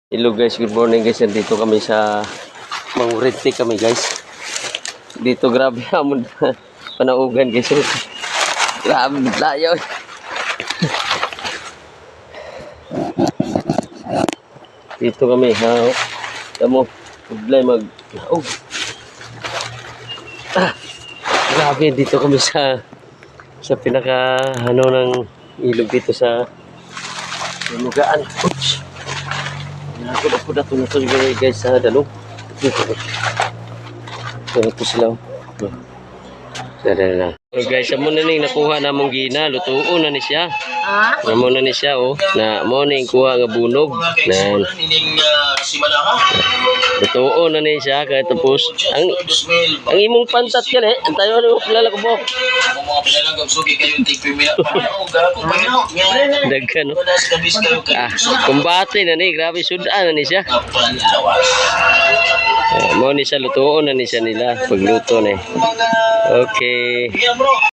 Hello guys, good morning guys. Dito kami sa Manguriti kami guys. Dito grabe amon panaugan guys. Grabe layo. Dito kami ha. Tamo, ublay mag grabe dito kami sa pinaka ng ilog dito sa lugaan. Ouch. Ako na ito guys sa dalong. Ito sila. Sana na. So guys, amo na ning nakuha na mong gina, lutuon na ni siya. Amo na ni siya oh. Na mo ning kuha nga bunog. Na lutuon na ni siya kay tapos ang imong pantat gali, antayo na kilala ko mo. Daghan no. Kumbate na ni, grabe sudan na ni siya. Mo ni siya lutuon na ni siya nila pagluto na. Okay.